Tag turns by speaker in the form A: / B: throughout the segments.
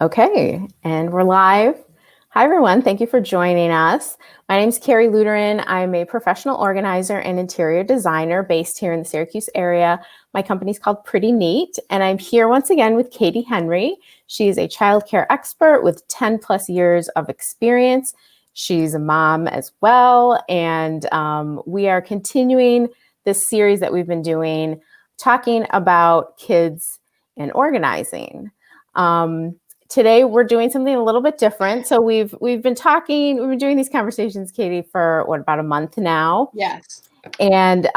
A: Okay, and we're live. Hi, everyone. Thank you for joining us. My name is Carrie Luderin. I'm a professional organizer and interior designer based here in the Syracuse area. My company is called Pretty Neat, and I'm here once again with Cady Henry. She's a childcare expert with 10 plus years of experience. She's a mom as well, and we are continuing this series that we've been doing, talking about kids and organizing. Today we're doing something a little bit different. So we've been doing these conversations, Cady, for about a month now.
B: Yes.
A: And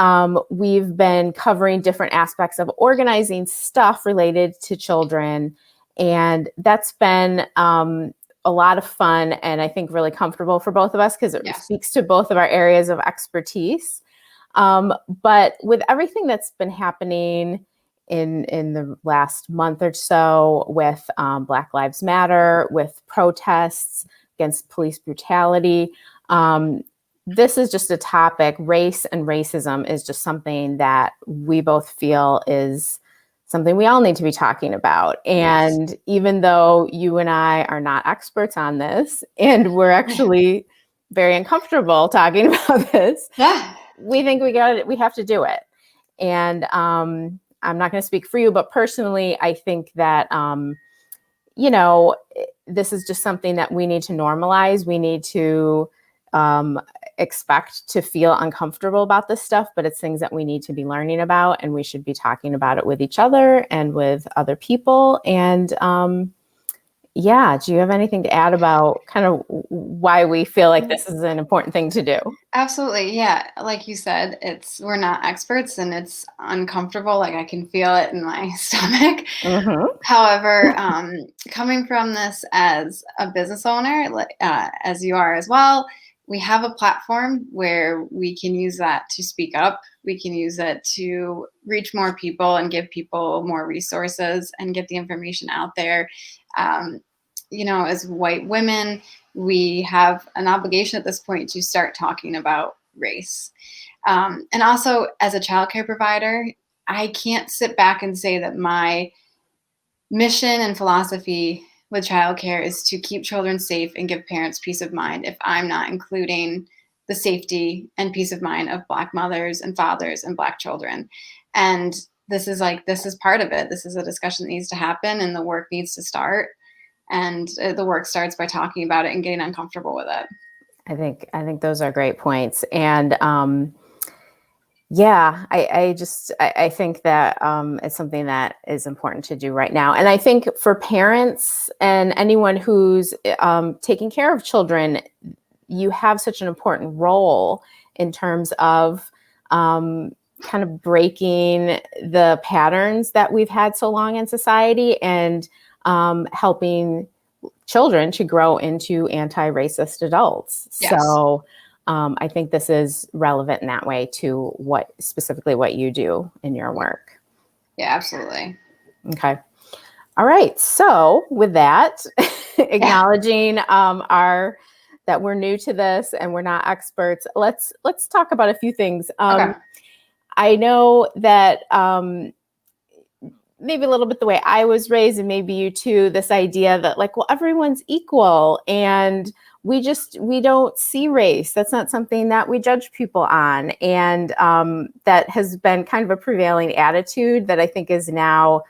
A: we've been covering different aspects of organizing stuff related to children. And that's been a lot of fun and I think really comfortable for both of us because it speaks to both of our areas of expertise. But with everything that's been happening in the last month or so with Black Lives Matter, with protests against police brutality, this is just a topic. Race and racism is just something that we both feel is something we all need to be talking about. And even though you and I are not experts on this, and we're actually very uncomfortable talking about this, we think we have to do it. And I'm not going to speak for you, but personally, I think that, this is just something that we need to normalize. We need to expect to feel uncomfortable about this stuff, but it's things that we need to be learning about, and we should be talking about it with each other and with other people. And do you have anything to add about kind of why we feel like this is an important thing to do?
B: Absolutely. Yeah. Like you said, we're not experts and it's uncomfortable. Like I can feel it in my stomach.
A: Mm-hmm.
B: However, coming from this as a business owner, as you are as well, we have a platform where we can use that to speak up. We can use it to reach more people and give people more resources and get the information out there. As white women, we have an obligation at this point to start talking about race. And also, as a childcare provider, I can't sit back and say that my mission and philosophy with childcare is to keep children safe and give parents peace of mind if I'm not including the safety and peace of mind of Black mothers and fathers and Black children. And this is part of it. This is a discussion that needs to happen and the work needs to start. And the work starts by talking about it and getting uncomfortable with it.
A: I think those are great points. And I think that it's something that is important to do right now. And I think for parents and anyone who's taking care of children, you have such an important role in terms of kind of breaking the patterns that we've had so long in society and helping children to grow into anti-racist adults.
B: Yes.
A: So I think this is relevant in that way to what you do in your work.
B: Yeah, absolutely.
A: Okay. All right. So with that, acknowledging that we're new to this and we're not experts, let's talk about a few things.
B: Okay.
A: I know that maybe a little bit the way I was raised, and maybe you too, this idea that everyone's equal and we don't see race. That's not something that we judge people on. And that has been kind of a prevailing attitude that I think is now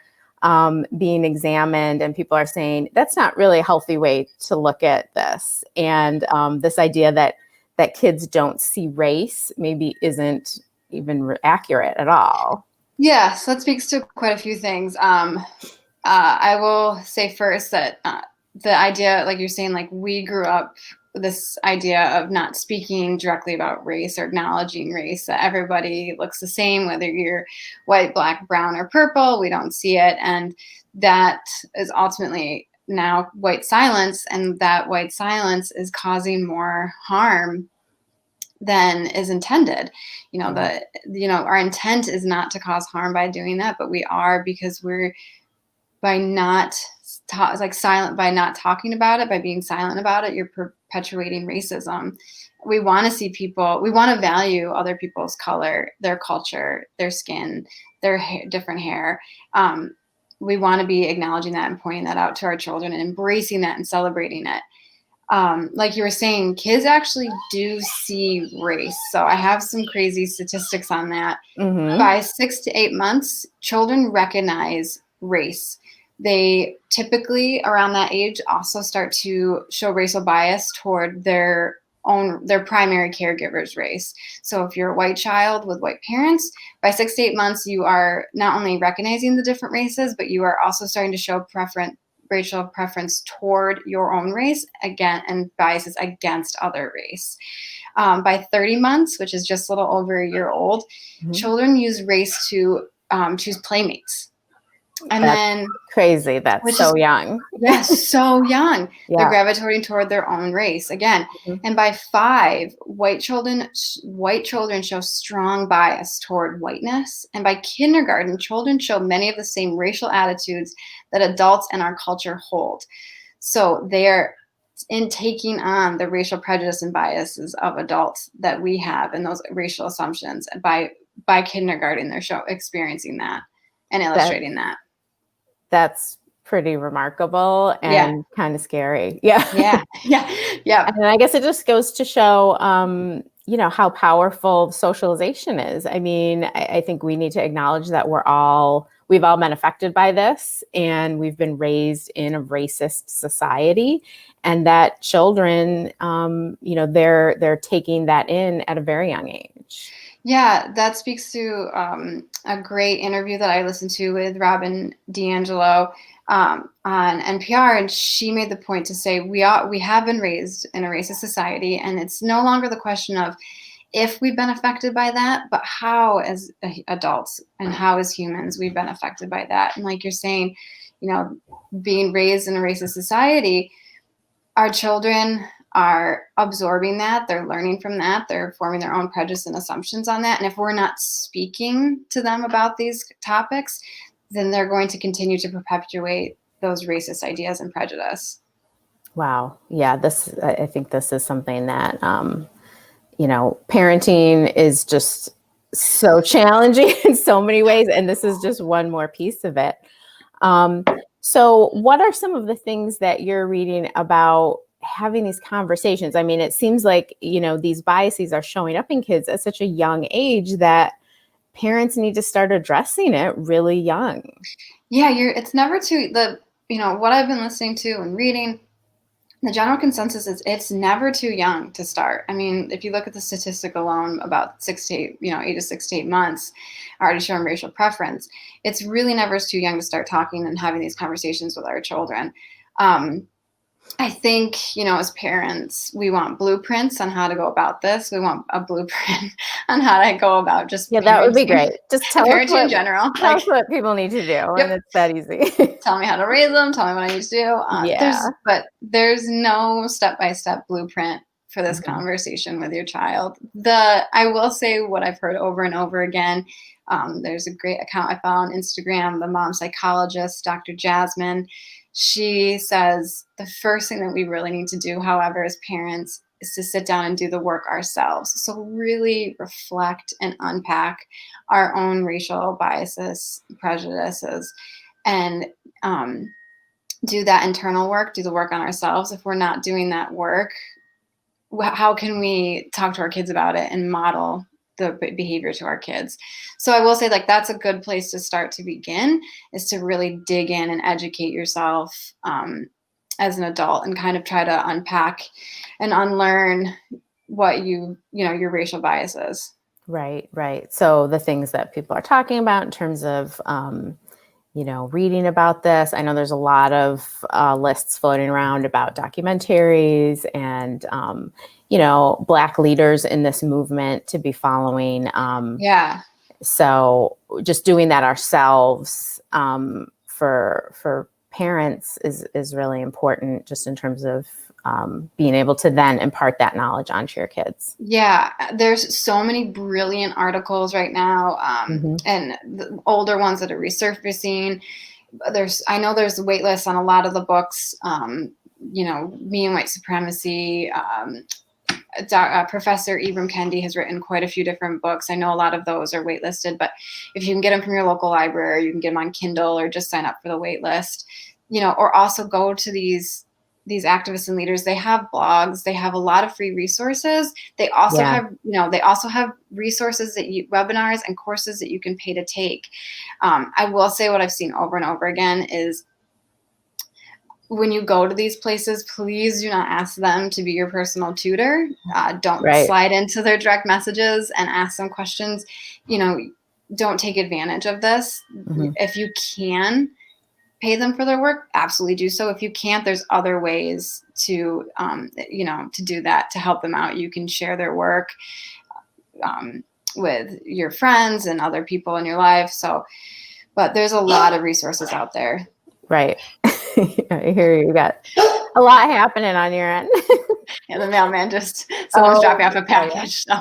A: being examined, and people are saying that's not really a healthy way to look at this. And this idea that kids don't see race maybe isn't even accurate at all.
B: Yeah, so that speaks to quite a few things. I will say first that the idea, like you're saying, we grew up with this idea of not speaking directly about race or acknowledging race, that everybody looks the same, whether you're white, Black, brown, or purple, we don't see it. And that is ultimately now white silence, and that white silence is causing more harm than is intended. Our intent is not to cause harm by doing that, but we are, because by not talking about it, by being silent about it, you're perpetuating racism. We want to we want to value other people's color, their culture, their skin, their different hair. we want to be acknowledging that and pointing that out to our children and embracing that and celebrating it. Like you were saying, kids actually do see race. So I have some crazy statistics on that.
A: Mm-hmm.
B: By 6 to 8 months, children recognize race. They typically around that age also start to show racial bias toward their primary caregiver's race. So if you're a white child with white parents, by 6 to 8 months, you are not only recognizing the different races, but you are also starting to show racial preference toward your own race again and biases against other race. By 30 months, which is just a little over a year old,
A: Mm-hmm.
B: children use race to choose playmates. And
A: That's
B: then
A: crazy. That's so young.
B: Yes, so young.
A: Yeah.
B: They're gravitating toward their own race again.
A: Mm-hmm.
B: And by 5, white children show strong bias toward whiteness. And by kindergarten, children show many of the same racial attitudes that adults in our culture hold. So they're in taking on the racial prejudice and biases of adults that we have and those racial assumptions. By kindergarten, they're experiencing that and illustrating that.
A: That's pretty remarkable and kind of scary.
B: Yeah.
A: And I guess it just goes to show, how powerful socialization is. I mean, I think we need to acknowledge that we've all been affected by this, and we've been raised in a racist society, and that children, they're taking that in at a very young age.
B: Yeah, that speaks to a great interview that I listened to with Robin DiAngelo on NPR, and she made the point to say we have been raised in a racist society, and it's no longer the question of if we've been affected by that, but how as adults and how as humans we've been affected by that. And like you're saying, being raised in a racist society, our children are absorbing that, they're learning from that, they're forming their own prejudice and assumptions on that. And if we're not speaking to them about these topics, then they're going to continue to perpetuate those racist ideas and prejudice.
A: Wow. Yeah, I think this is something that, parenting is just so challenging in so many ways. And this is just one more piece of it. So what are some of the things that you're reading about having these conversations? I mean, it seems like, these biases are showing up in kids at such a young age that parents need to start addressing it really young.
B: Yeah, it's never too, what I've been listening to and reading, the general consensus is it's never too young to start. I mean, if you look at the statistic alone, about 8 to 6 to 8 months already showing racial preference, it's really never too young to start talking and having these conversations with our children. I think, as parents, we want blueprints on how to go about this. We want a blueprint on how to go about just
A: that would be great. Just tell us
B: parenting in general.
A: Tell us what people need to do, and it's that easy.
B: Tell me how to raise them. Tell me what I need to do. There's no step-by-step blueprint for this conversation with your child. I will say what I've heard over and over again. There's a great account I found on Instagram, the mom psychologist, Dr. Jasmine. She says the first thing that we really need to do, however, as parents, is to sit down and do the work ourselves. So really reflect and unpack our own racial biases, prejudices, and do that internal work, do the work on ourselves. If we're not doing that work, how can we talk to our kids about it and model the behavior to our kids? So I will say, that's a good place to start to begin, is to really dig in and educate yourself as an adult and kind of try to unpack and unlearn what your racial biases.
A: Right. So the things that people are talking about in terms of, reading about this. I know there's a lot of lists floating around about documentaries and, Black leaders in this movement to be following. So just doing that ourselves for parents is really important, just in terms of being able to then impart that knowledge onto your kids.
B: Yeah, there's so many brilliant articles right now, and the older ones that are resurfacing. I know there's a wait list on a lot of the books. Me and White Supremacy. Professor Ibram Kendi has written quite a few different books. I know a lot of those are waitlisted, but if you can get them from your local library, you can get them on Kindle or just sign up for the wait list, or also go to these activists and leaders. They have blogs, they have a lot of free resources. They also
A: Yeah.
B: have resources webinars and courses that you can pay to take. I will say what I've seen over and over again is, when you go to these places, please do not ask them to be your personal tutor. Don't
A: Right.
B: slide into their direct messages and ask them questions. Don't take advantage of this.
A: Mm-hmm.
B: If you can pay them for their work, absolutely do so. If you can't, there's other ways to do that, to help them out. You can share their work with your friends and other people in your life. But there's a lot of resources out there.
A: Right. I hear you got a lot happening on your end.
B: Yeah, the mailman someone's dropping off a package. So.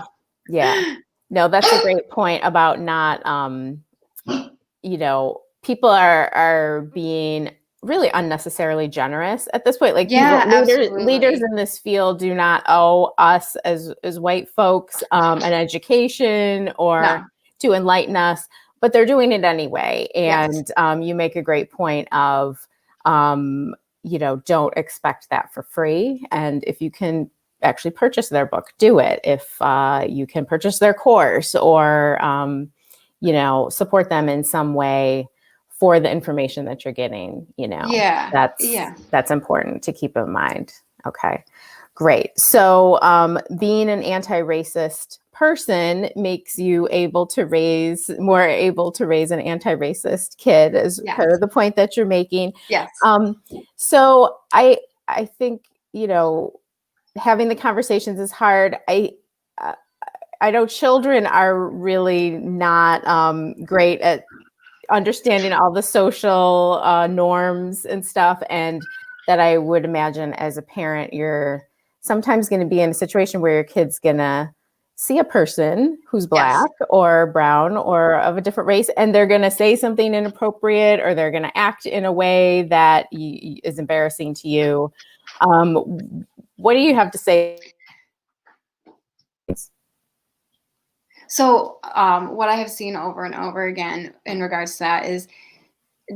A: Yeah. No, that's a great point about not, people are being really unnecessarily generous at this point. Like, leaders in this field do not owe us as white folks an education or to enlighten us, but they're doing it anyway. And you make a great point of, don't expect that for free. And if you can actually purchase their book, do it. If you can purchase their course or, support them in some way for the information that you're getting, that's important to keep in mind. Okay, great. So being an anti-racist person makes you more able to raise an anti-racist kid, is kind of the point that you're making.
B: Yes.
A: So I think, having the conversations is hard. I know children are really not great at understanding all the social norms and stuff, and that I would imagine as a parent, you're sometimes going to be in a situation where your kid's going to see a person who's Black or brown or of a different race, and they're going to say something inappropriate, or they're going to act in a way that is embarrassing to you. What do you have to say?
B: So what I have seen over and over again in regards to that is,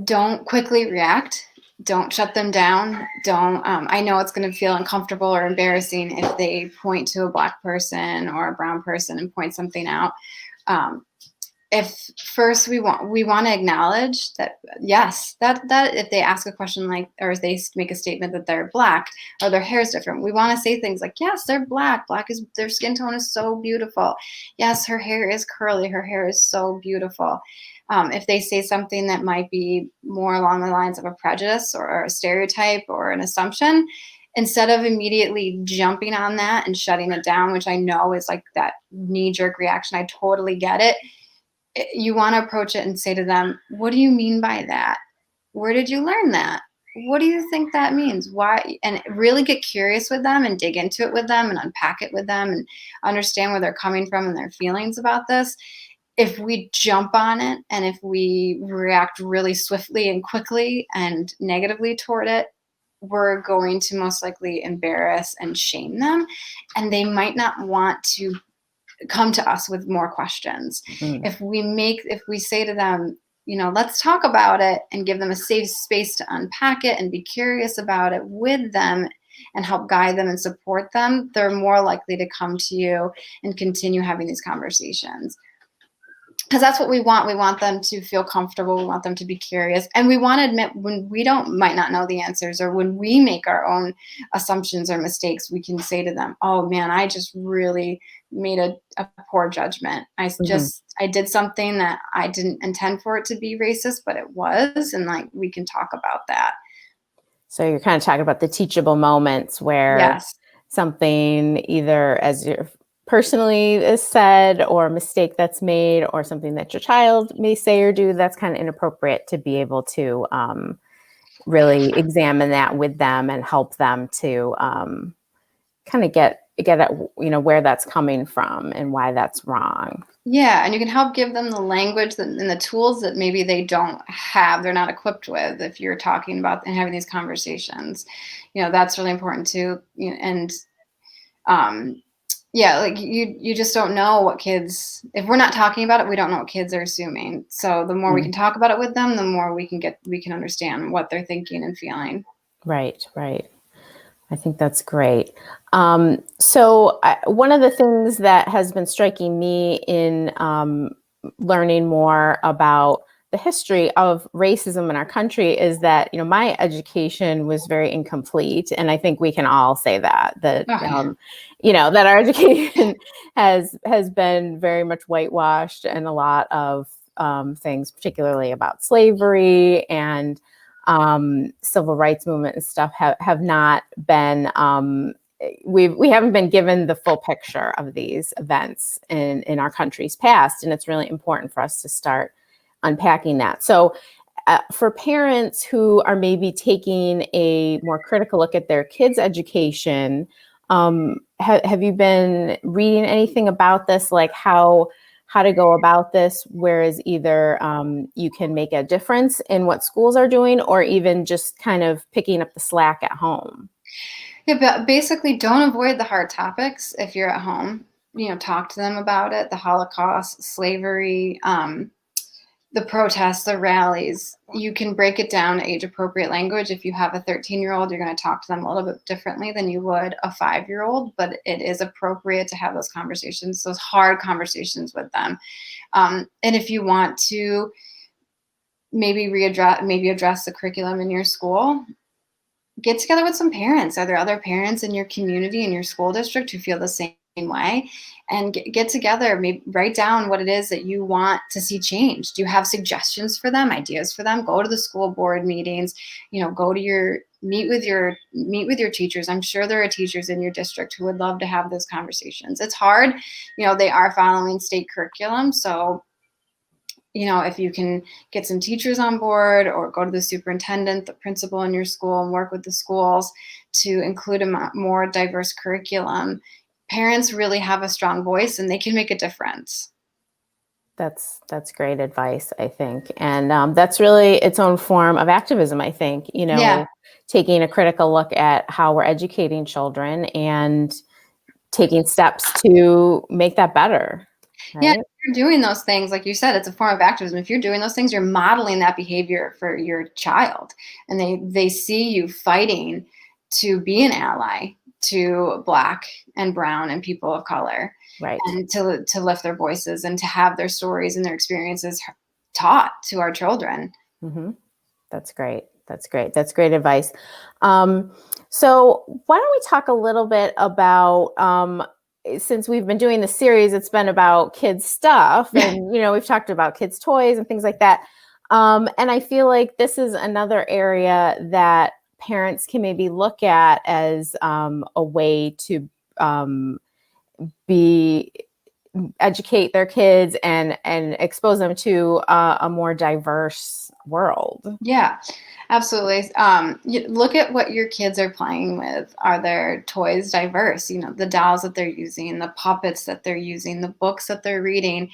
B: don't quickly react. Don't shut them down. I know it's going to feel uncomfortable or embarrassing if they point to a Black person or a brown person and point something out. If first we want to acknowledge that, yes, that if they ask a question like, or if they make a statement that they're Black or their hair is different, we want to say things like, yes, they're Black. Their skin tone is so beautiful. Yes, her hair is curly. Her hair is so beautiful. If they say something that might be more along the lines of a prejudice or a stereotype or an assumption, instead of immediately jumping on that and shutting it down, which I know is like that knee-jerk reaction, I totally get it. You want to approach it and say to them, what do you mean by that? Where did you learn that? What do you think that means? Why? And really get curious with them and dig into it with them and unpack it with them and understand where they're coming from and their feelings about this. If we jump on it and if we react really swiftly and quickly and negatively toward it, we're going to most likely embarrass and shame them. And they might not want to come to us with more questions. If we say to them, let's talk about it, and give them a safe space to unpack it and be curious about it with them and help guide them and support them, they're more likely to come to you and continue having these conversations. Because that's what we want. We want them to feel comfortable. We want them to be curious. And we want to admit when we might not know the answers, or when we make our own assumptions or mistakes, we can say to them, oh man, I just really made a poor judgment. I did something that I didn't intend for it to be racist, but it was. And we can talk about that.
A: So you're kind of talking about the teachable moments where something either as you're personally is said, or a mistake that's made, or something that your child may say or do that's kind of inappropriate, to be able to really examine that with them and help them to kind of get at where that's coming from and why that's wrong.
B: Yeah, and you can help give them the language and the tools that maybe they don't have, they're not equipped with, if you're talking about and having these conversations. That's really important too. And Yeah, like you just don't know what kids, if we're not talking about it, we don't know what kids are assuming. So the more we
A: Mm.
B: can talk about it with them, the more we can understand what they're thinking and feeling.
A: Right, right. I think that's great. One of the things that has been striking me in learning more about the history of racism in our country is that, you know, my education was very incomplete, and I think we can all say that
B: Oh, yeah.
A: you know, that our education has been very much whitewashed, and a lot of things, particularly about slavery and civil rights movement and stuff, have not been we haven't been given the full picture of these events in our country's past, and it's really important for us to start unpacking that. So for parents who are maybe taking a more critical look at their kids' education, have you been reading anything about this, like how to go about this, whereas either you can make a difference in what schools are doing, or even just kind of picking up the slack at home?
B: Yeah, but basically, don't avoid the hard topics if you're at home. You know, talk to them about it: the Holocaust, slavery, the protests, the rallies. You can break it down age appropriate language. If you have a 13-year-old, you're going to talk to them a little bit differently than you would a 5-year-old, but it is appropriate to have those conversations, those hard conversations with them. And if you want to maybe address the curriculum in your school, get together with some parents. Are there other parents in your community, in your school district, who feel the same way? And get together, maybe write down what it is that you want to see change. Do you have suggestions for them, ideas for them? Go to the school board meetings, you know, go to your meet with your teachers. I'm sure there are teachers in your district who would love to have those conversations. It's hard, you know, they are following state curriculum, so you know, if you can get some teachers on board, or go to the superintendent, the principal in your school, and work with the schools to include a more diverse curriculum, parents really have a strong voice and they can make a difference.
A: That's great advice, I think, and that's really its own form of activism. I think, you
B: Yeah.
A: know, taking a critical look at how we're educating children and taking steps to make that better,
B: Yeah,
A: right?
B: if you're doing those things, like you said, it's a form of activism. If you're doing those things, you're modeling that behavior for your child, and they see you fighting to be an ally to Black and brown and people of color,
A: Right.
B: and to lift their voices and to have their stories and their experiences taught to our children.
A: Hmm. That's great. That's great. That's great advice. Um, so why don't we talk a little bit about since we've been doing the series, it's been about kids stuff,
B: Yeah.
A: and you know, we've talked about kids toys and things like that. And I feel like this is another area that parents can maybe look at as a way to um, be educate their kids and expose them to a more diverse world.
B: Yeah, absolutely. Look at what your kids are playing with. Are their toys diverse? You know, the dolls that they're using, the puppets that they're using, the books that they're reading.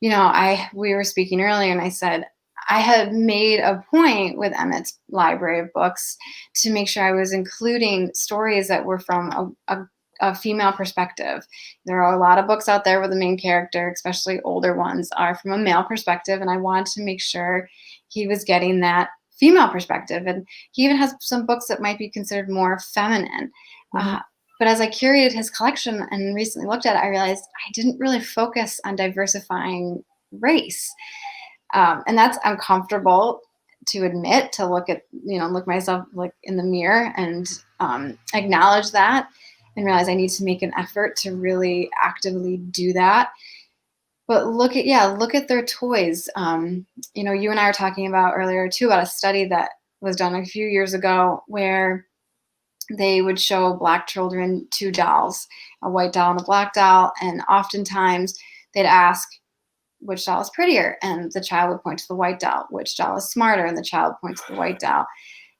B: You know, I we were speaking earlier, and I said I had made a point with Emmett's library of books to make sure I was including stories that were from a female perspective. There are a lot of books out there where the main character, especially older ones, are from a male perspective, and I wanted to make sure he was getting that female perspective. And he even has some books that might be considered more feminine.
A: Mhm.
B: Uh, but as I curated his collection and recently looked at it, I realized I didn't really focus on diversifying race. And that's uncomfortable to admit, to look at, you know, look myself like in the mirror and acknowledge that, and realize I need to make an effort to really actively do that. But look at their toys. You know, you and I were talking about earlier too about a study that was done a few years ago where they would show Black children two dolls, a white doll and a black doll, and oftentimes they'd ask which doll is prettier, and the child would point to the white doll. Which doll is smarter, and the child points to the white doll.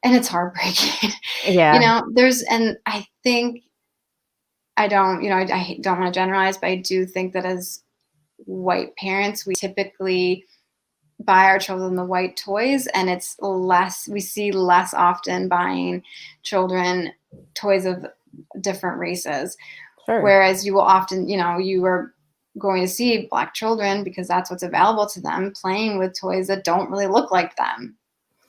B: And it's heartbreaking. You
A: Yeah.
B: know, and I think I don't, you know, I don't want to generalize, but I do think that as white parents, we typically buy our children the white toys, and we see less often buying children toys of different races.
A: Sure.
B: Whereas you will often, you are going to see Black children, because that's what's available to them, playing with toys that don't really look like them.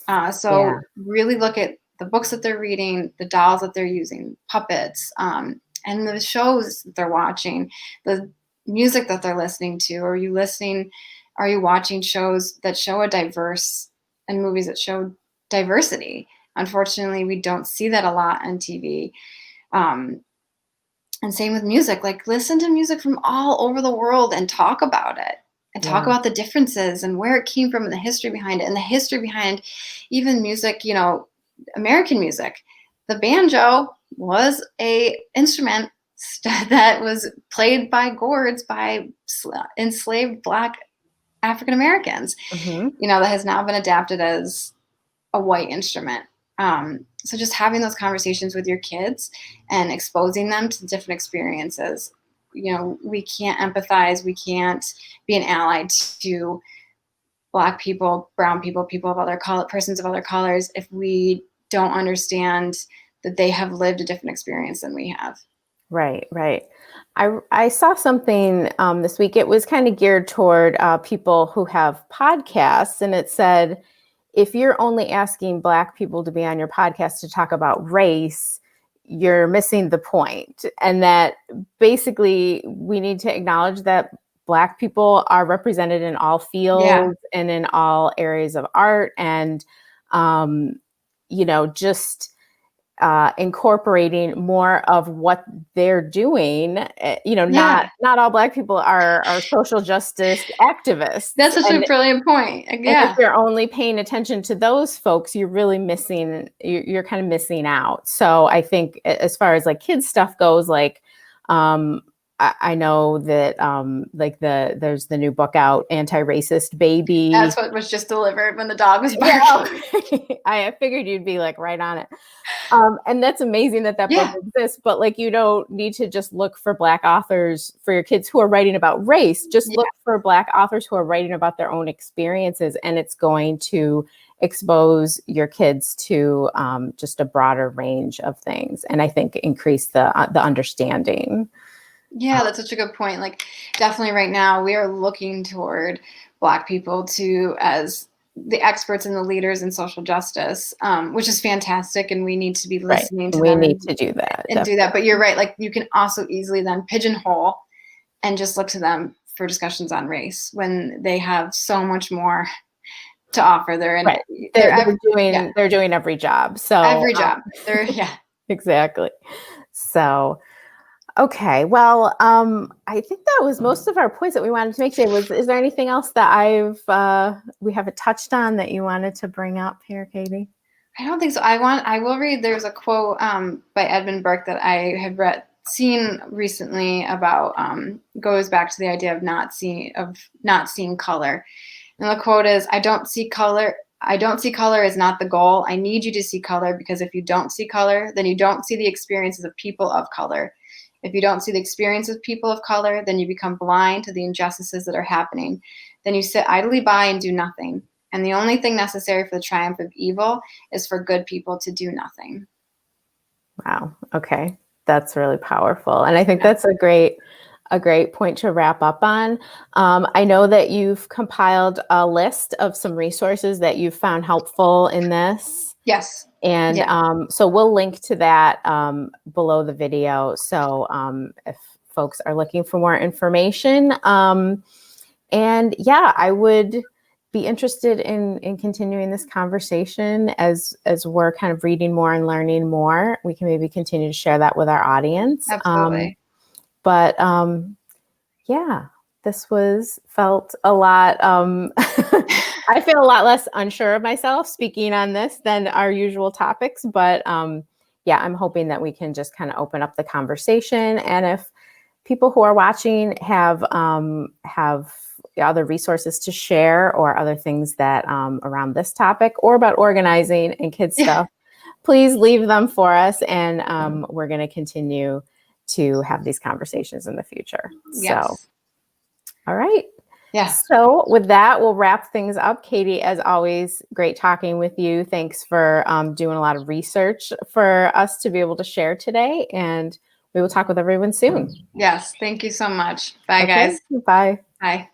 A: Yeah.
B: So really look at the books that they're reading, the dolls that they're using, puppets, and the shows that they're watching, the music that they're listening to. Are you watching shows that show and movies that show diversity? Unfortunately, we don't see that a lot on TV. And same with music, like listen to music from all over the world and talk about it, and talk
A: Yeah.
B: about the differences and where it came from and the history behind it, and the history behind even music, American music. The banjo was a instrument that was played by gourds, by enslaved Black African Americans,
A: Hmm.
B: that has now been adapted as a white instrument. So just having those conversations with your kids and exposing them to different experiences. We can't empathize. We can't be an ally to Black people, brown people, people of other color, persons of other colors, if we don't understand that they have lived a different experience than we have.
A: Right, right. I saw something this week. It was kind of geared toward people who have podcasts, and it said, if you're only asking Black people to be on your podcast to talk about race, you're missing the point. And that basically we need to acknowledge that Black people are represented in all
B: Yeah.
A: fields and in all areas of art, and just incorporating more of what they're doing.
B: Yeah.
A: Not all Black people are social justice activists.
B: That's such a brilliant point.
A: And if
B: Yeah.
A: you're only paying attention to those folks, you're really you're kind of missing out. So I think as far as like kids stuff goes, like, I know that there's the new book out, Anti-Racist Baby.
B: That's what was just delivered when the dog was barking.
A: Well, I figured you'd be like right on it. And that's amazing that
B: Yeah.
A: book exists, but like, you don't need to just look for Black authors for your kids who are writing about race. Just look for Black authors who are writing about their own experiences, and it's going to expose your kids to just a broader range of things, and I think increase the understanding.
B: Yeah, that's such a good point. Like, definitely right now, we are looking toward Black people as the experts and the leaders in social justice, which is fantastic. And we need to be listening to
A: We
B: them
A: need to do that.
B: and do that. But you're right. Like, you can also easily then pigeonhole and just look to them for discussions on race when they have so much more to offer. They're
A: doing every job. So
B: every job.
A: Exactly. So, okay. Well, I think that was most of our points that we wanted to make today. Is there anything else that we haven't touched on that you wanted to bring up here, Cady?
B: I don't think so. I will read. There's a quote by Edmund Burke that I had seen recently about goes back to the idea of not seeing color. And the quote is, I don't see color is not the goal. I need you to see color, because if you don't see color, then you don't see the experiences of people of color. If you don't see the experiences of people of color, then you become blind to the injustices that are happening. Then you sit idly by and do nothing. And the only thing necessary for the triumph of evil is for good people to do nothing.
A: Wow. Okay. That's really powerful. And I think that's a great point to wrap up on. I know that you've compiled a list of some resources that you've found helpful in this.
B: Yes.
A: And so we'll link to that below the video. So if folks are looking for more information, and I would be interested in continuing this conversation as we're kind of reading more and learning more. We can maybe continue to share that with our audience.
B: Absolutely.
A: But this felt a lot. I feel a lot less unsure of myself speaking on this than our usual topics, but I'm hoping that we can just kind of open up the conversation. And if people who are watching have other resources to share, or other things that around this topic or about organizing and kids stuff, please leave them for us. And we're going to continue to have these conversations in the future.
B: Yes.
A: So, all right.
B: Yeah.
A: So with that, we'll wrap things up. Cady, as always, great talking with you. Thanks for doing a lot of research for us to be able to share today. And we will talk with everyone soon.
B: Yes. Thank you so much. Bye,
A: Okay,
B: guys.
A: bye.
B: Bye.